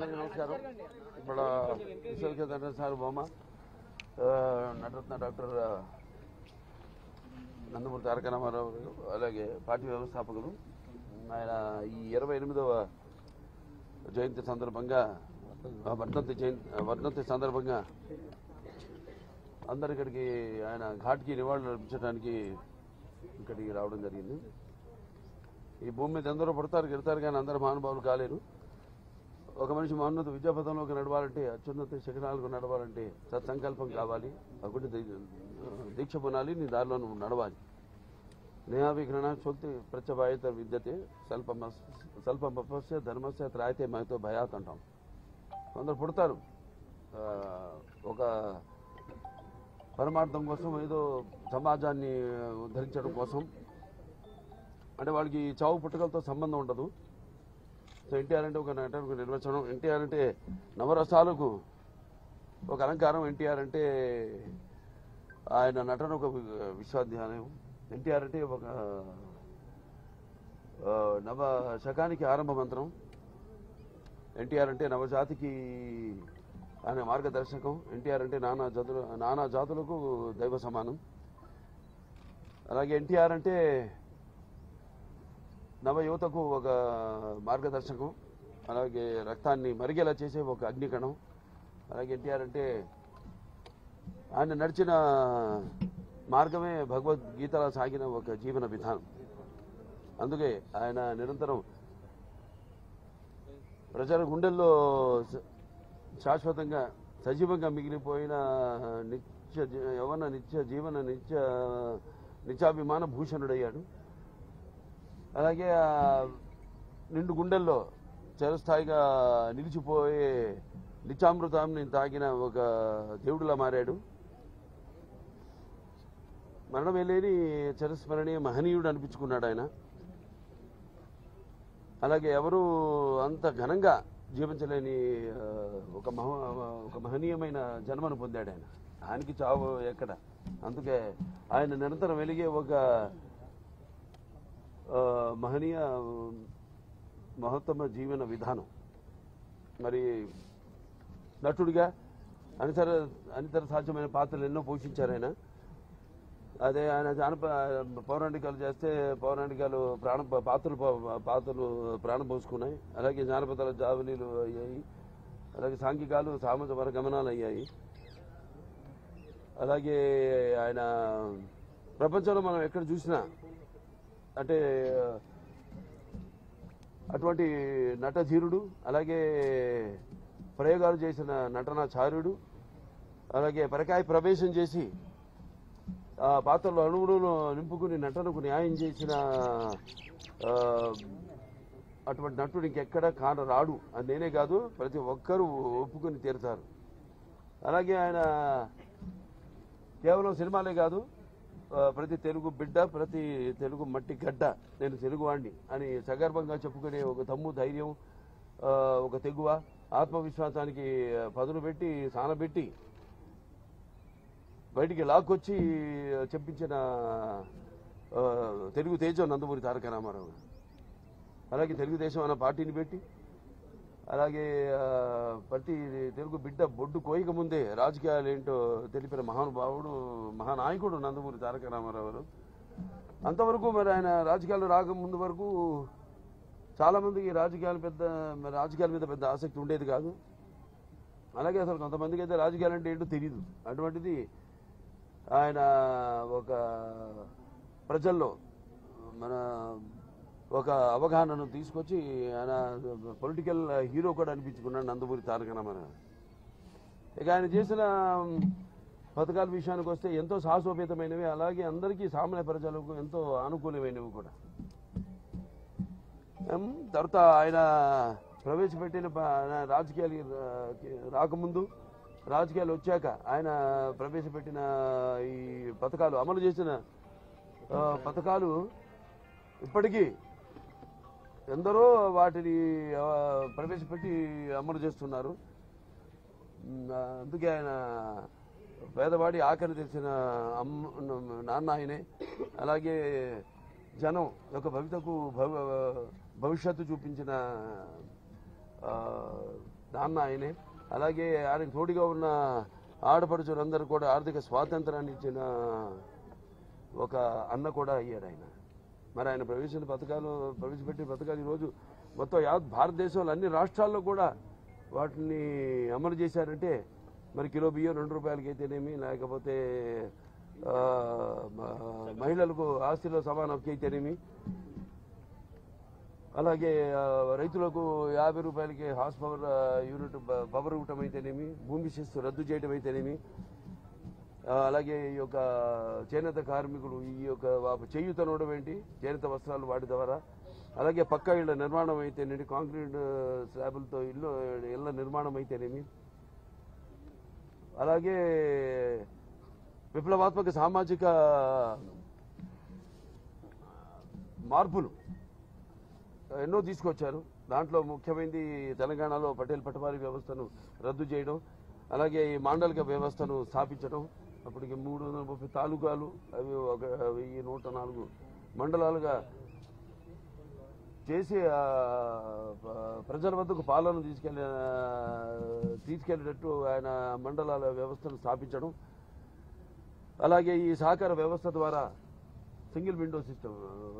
అందరికీ నమస్కారం. ఇప్పుడు విశ్వవిఖ్యాత సార్ బొమ్మ నటరత్న డాక్టర్ నందమూరి తారక రామారావు గారు, అలాగే పార్టీ వ్యవస్థాపకులు. ఆయన ఈ 28వ జయంతి సందర్భంగా వర్ధంతి సందర్భంగా అందరు ఇక్కడికి ఆయన ఘాట్కి నివాళులు అర్పించడానికి ఇక్కడికి రావడం జరిగింది. ఈ భూమి మీద ఎందరో పడతారు గెడతారు, కానీ అందరూ మహానుభావులు కాలేరు. ఒక మనిషి మహోన్నత విద్యాపథంలోకి నడవాలంటే, అత్యున్నత శిఖరాలకు నడవాలంటే సత్సంకల్పం కావాలి, ఒకటి దీక్ష పొనాలి, నీ దారిలో నువ్వు నడవాలి. నేహావిఘ్రణ శక్తి ప్రత్యభాయిత విద్యతే స్వల్పమపస్య ధర్మస్య త్రాయితే మాతో భయాత్ అంటాం. కొందరు పుడతారు ఒక పరమార్థం కోసం, ఏదో సమాజాన్ని ఉద్ధరించడం కోసం. అంటే వాళ్ళకి చావు పుట్టుకలతో సంబంధం ఉండదు. సో ఎన్టీఆర్ అంటే ఒక నటుడికి నిర్వచనం. ఎన్టీఆర్ అంటే నవరసాలకు ఒక అలంకారం. ఎన్టీఆర్ అంటే ఆయన నటన ఒక విశ్వవిద్యాలయం. ఎన్టీఆర్ అంటే ఒక నవ శకానికి ఆరంభ మంత్రం. ఎన్టీఆర్ అంటే నవజాతికి ఆయన మార్గదర్శకం. ఎన్టీఆర్ అంటే నానా జాతులకు దైవ సమానం. అలాగే ఎన్టీఆర్ అంటే నవ యువతకు ఒక మార్గదర్శకం, అలాగే రక్తాన్ని మరిగేలా చేసే ఒక అగ్నికణం. అలాగే ఎన్టీఆర్ అంటే ఆయన నడిచిన మార్గమే భగవద్గీతలా సాగిన ఒక జీవన విధానం. అందుకే ఆయన నిరంతరం ప్రజల గుండెల్లో శాశ్వతంగా సజీవంగా మిగిలిపోయిన నిత్యాభిమాన భూషణుడయ్యాడు. అలాగే నిండు గుండెల్లో చిరస్థాయిగా నిలిచిపోయే నిత్యామృతాన్ని తాగిన ఒక దేవుడిలా మారాడు. మరణమే లేని చిరస్మరణీయ మహనీయుడు అనిపించుకున్నాడు ఆయన. అలాగే ఎవరు అంత ఘనంగా జీవించలేని ఒక మహనీయమైన జన్మను పొందాడు ఆయన. ఆయనకి చావు ఎక్కడ. అందుకే ఆయన నిరంతరం వెలిగే ఒక మహనీయ మహత్తమ జీవన విధానం. మరి నటుడిగా అనితర సాధ్యమైన పాత్రలు ఎన్నో పోషించారు ఆయన. అదే ఆయన పౌరాణికాలు చేస్తే పౌరాణికాలు పాత్రలు ప్రాణం పోసుకున్నాయి. అలాగే జానపదాల జావలీలు అయ్యాయి. అలాగే సాంఘికాలు సామాజిక గమనాలు అయ్యాయి. అలాగే ఆయన ప్రపంచంలో మనం ఎక్కడ చూసినా అంటే అటువంటి నటధీరుడు, అలాగే ప్రయోగాలు చేసిన నటనాచార్యుడు, అలాగే పరకాయ ప్రవేశం చేసి ఆ పాత్రలో అణువులను నింపుకుని నటనకు న్యాయం చేసిన అటువంటి నటుడు ఇంకెక్కడ రాడు. అది నేనే కాదు, ప్రతి ఒక్కరూ ఒప్పుకొని తీరుతారు. అలాగే ఆయన కేవలం సినిమాలే కాదు, ప్రతి తెలుగు బిడ్డ, ప్రతి తెలుగు మట్టి గడ్డ, నేను తెలుగువాణ్ణి అని సగర్భంగా చెప్పుకునే ఒక తమ్ము ధైర్యం, ఒక తెగువ, ఆత్మవిశ్వాసానికి పదును పెట్టి సానబెట్టి బయటికి లాక్కొచ్చి చెప్పించిన తెలుగు తేజం నందమూరి తారక రామారావు. అలాగే తెలుగుదేశం అన్న పార్టీని పెట్టి, అలాగే ప్రతి తెలుగు బిడ్డ బొడ్డు కోయక ముందే రాజకీయాలు ఏంటో తెలిపిన మహానుభావుడు, మహానాయకుడు నందమూరి తారక రామారావు గారు. అంతవరకు మరి ఆయన రాజకీయాలు రాకముందు వరకు చాలామందికి రాజకీయాల మీద పెద్ద ఆసక్తి ఉండేది కాదు. అలాగే అసలు కొంతమందికి అయితే రాజకీయాలు అంటే ఏంటో తెలియదు. అటువంటిది ఆయన ఒక ప్రజల్లో మన ఒక అవగాహనను తీసుకొచ్చి ఆయన పొలిటికల్ హీరో కూడా అనిపించుకున్నాడు నందమూరి తారక రామారావు. ఇక ఆయన చేసిన పథకాల విషయానికి వస్తే ఎంతో సాహసోపేతమైనవి, అలాగే అందరికీ సామాన్య ప్రజలకు ఎంతో అనుకూలమైనవి కూడా. తర్వాత ఆయన ప్రవేశపెట్టిన రాజకీయాలు రాకముందు, రాజకీయాలు వచ్చాక ఆయన ప్రవేశపెట్టిన ఈ పథకాలు, అమలు చేసిన పథకాలు ఇప్పటికీ ఎందరో వాటిని ప్రవేశపెట్టి అమలు చేస్తున్నారు. అందుకే ఆయన పేదవాడి ఆఖరి తెలిసిన నాన్న ఆయనే. అలాగే జనం యొక్క భవిష్యత్తు చూపించిన నాన్న ఆయనే. అలాగే ఆయనకు తోడుగా ఉన్న ఆడపడుచులందరూ కూడా ఆర్థిక స్వాతంత్రాన్ని ఇచ్చిన ఒక అన్న కూడా అయ్యాడు ఆయన. మరి ఆయన ప్రవేశపెట్టిన పథకాలు ఈరోజు మొత్తం యావత్ భారతదేశంలో అన్ని రాష్ట్రాల్లో కూడా వాటిని అమలు చేశారంటే మరి కిలో బియ్యం 2 రూపాయలకి అయితేనేమి, లేకపోతే మహిళలకు ఆస్తిలో సమాన హక్కు అయితేనేమి, అలాగే రైతులకు 50 రూపాయలకి హార్స్ పవర్ యూనిట్ పవర్ ఇవ్వటం అయితేనేమి, భూమి శిస్తు రద్దు చేయడం అయితేనేమి, అలాగే ఈ యొక్క చేనేత కార్మికులు ఈ యొక్క చేయూతనవడం ఏంటి, చేనేత వస్త్రాలు వాటి ద్వారా, అలాగే పక్కా ఇళ్ల నిర్మాణం అయితేనేమి, కాంక్రీట్ స్లాబులతో ఇళ్ల నిర్మాణం అయితేనేమి, అలాగే విప్లవాత్మక సామాజిక మార్పులు ఎన్నో తీసుకొచ్చారు. దాంట్లో ముఖ్యమైనది తెలంగాణలో పటేల్ పటవారీ వ్యవస్థను రద్దు చేయడం, అలాగే ఈ మాండలిక వ్యవస్థను స్థాపించడం. అప్పటికి 330 తాలూకాలు, అవి 1104 మండలాలుగా చేసి ప్రజల వద్దకు పాలన తీసుకెళ్లేటట్టు ఆయన మండలాల వ్యవస్థను స్థాపించడం. అలాగే ఈ సహకార వ్యవస్థ ద్వారా సింగిల్ విండో సిస్టమ్,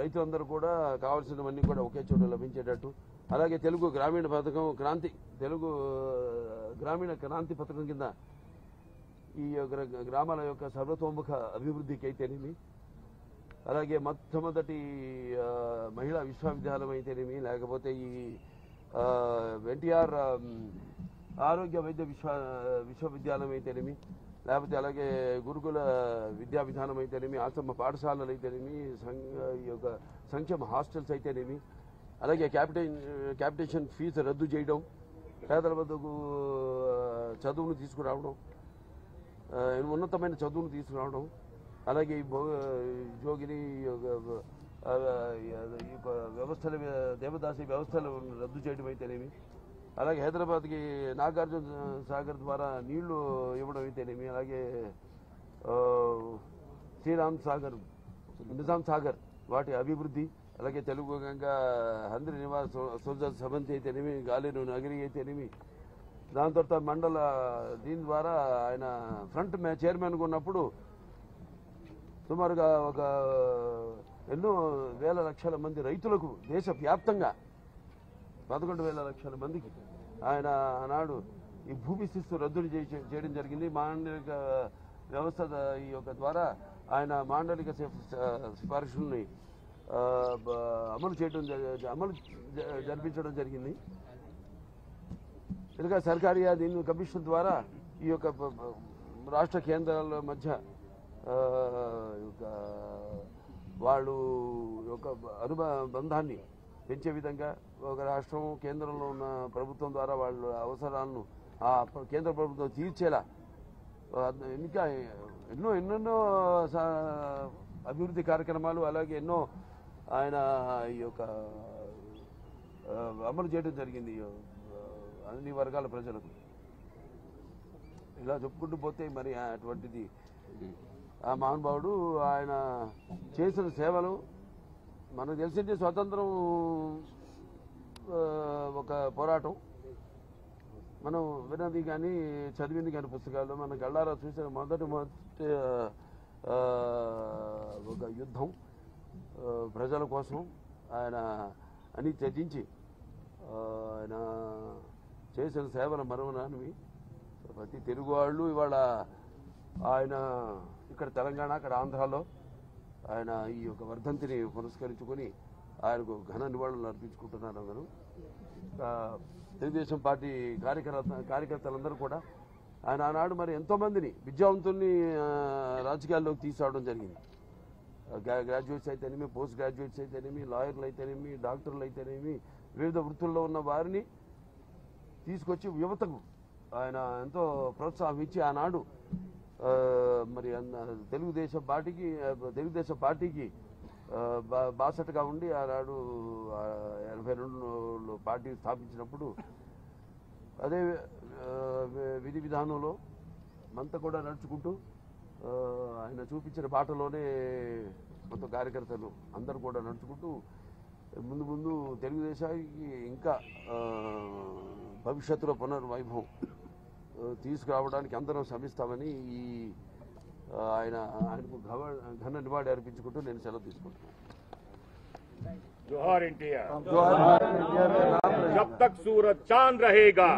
రైతులందరూ కూడా కావాల్సినవన్నీ కూడా ఒకే చోట లభించేటట్టు. అలాగే తెలుగు గ్రామీణ పథకం తెలుగు గ్రామీణ క్రాంతి పథకం కింద ఈ గ్రామాల యొక్క సర్వతోముఖ అభివృద్ధికి అయితేనేమి, అలాగే మొట్టమొదటి మహిళా విశ్వవిద్యాలయం అయితేనేమి, లేకపోతే ఈ ఎన్టీఆర్ ఆరోగ్య వైద్య విశ్వవిద్యాలయం అయితేనేమి, లేకపోతే అలాగే గురుకుల విద్యా విధానం అయితేనేమి, ఆశ్రమ పాఠశాలలు అయితేనేమి, ఈ యొక్క సంక్షేమ హాస్టల్స్ అయితేనేమి, అలాగే క్యాపిటేషన్ ఫీజు రద్దు చేయడం, పేదల వద్దకు చదువును తీసుకురావడం, ఉన్నతమైన చదువును తీసుకురావడం, అలాగే జోగిని వ్యవస్థల దేవదాసి వ్యవస్థలు రద్దు చేయడం అయితేనేమి, అలాగే హైదరాబాద్కి నాగార్జున సాగర్ ద్వారా నీళ్లు ఇవ్వడం అయితేనేమి, అలాగే నిజాం సాగర్ వాటి అభివృద్ధి, అలాగే తెలుగు గంగా హంద్రి నివాస్ సోజల్ సబంతి అయితేనేమి, గాలేరు నగరి అయితేనేమి, దాని తర్వాత మండల దీని ద్వారా ఆయన ఫ్రంట్ చైర్మన్గా ఉన్నప్పుడు సుమారుగా ఒక ఎన్నో వేల లక్షల మంది రైతులకు దేశవ్యాప్తంగా 11,000 లక్షల మందికి ఆయన ఆనాడు ఈ భూమి శిస్తు రద్దులు చేయడం జరిగింది. మాండలిక వ్యవస్థ ఈ యొక్క ద్వారా ఆయన మాండలిక సిఫార్సుల్ని అమలు జరిపించడం జరిగింది. ఇంకా సర్కారీ దీని కమిషన్ ద్వారా ఈ యొక్క రాష్ట్ర కేంద్రాల మధ్య వాళ్ళు యొక్క అనుబంధాన్ని పెంచే విధంగా ఒక రాష్ట్రం కేంద్రంలో ఉన్న ప్రభుత్వం ద్వారా వాళ్ళ అవసరాలను ఆ కేంద్ర ప్రభుత్వం తీర్చేలా ఇంకా ఎన్నెన్నో అభివృద్ధి కార్యక్రమాలు, అలాగే ఎన్నో ఆయన ఈ యొక్క అమలు చేయడం జరిగింది అన్ని వర్గాల ప్రజలకు. ఇలా చెప్పుకుంటూ పోతే మరి అటువంటిది ఆ మహానుభావుడు ఆయన చేసిన సేవలు మనకు తెలిసింది. స్వాతంత్రం ఒక పోరాటం, మనం విన్నది కానీ చదివింది కానీ పుస్తకాల్లో, మన కళ్ళారా చూసిన మొదటి ఒక యుద్ధం ప్రజల కోసం ఆయన అని త్యజించి ఆయన చేసిన సేవల మరువనానివి. ప్రతి తెలుగు వాళ్ళు ఇవాళ ఆయన ఇక్కడ తెలంగాణ, అక్కడ ఆంధ్రాలో ఆయన ఈ యొక్క వర్ధంతిని పురస్కరించుకొని ఆయనకు ఘన నివాళులు అర్పించుకుంటున్నారు అందరూ. తెలుగుదేశం పార్టీ కార్యకర్తలందరూ కూడా ఆయన ఆనాడు మరి ఎంతోమందిని విద్యావంతుల్ని రాజకీయాల్లోకి తీసుకురావడం జరిగింది. గ్రాడ్యుయేట్స్ అయితేనేమి, పోస్ట్ గ్రాడ్యుయేట్స్ అయితేనేమి, లాయర్లు అయితేనేమి, డాక్టర్లు అయితేనేమి, వివిధ వృత్తుల్లో ఉన్న వారిని తీసుకొచ్చి యువతకు ఆయన ఎంతో ప్రోత్సాహం ఇచ్చి ఆనాడు మరి తెలుగుదేశం పార్టీకి బాసటగా ఉండి ఆనాడు 82లో పార్టీ స్థాపించినప్పుడు అదే విధి విధానంలో మనతో కూడా నడుచుకుంటూ ఆయన చూపించిన బాటలోనే మొత్తం కార్యకర్తలు అందరూ కూడా నడుచుకుంటూ ముందు తెలుగుదేశానికి ఇంకా భవిష్యత్తులో పునర్వైభవం తీసుకురావడానికి అందరం శ్రమిస్తామని ఈ ఆయనకు ఘన నివాళి అర్పించుకుంటూ నేను సెలవు తీసుకుంటున్నాను. जोहार इंडिया, जोहार इंडिया, जब तक सूरज चांद रहेगा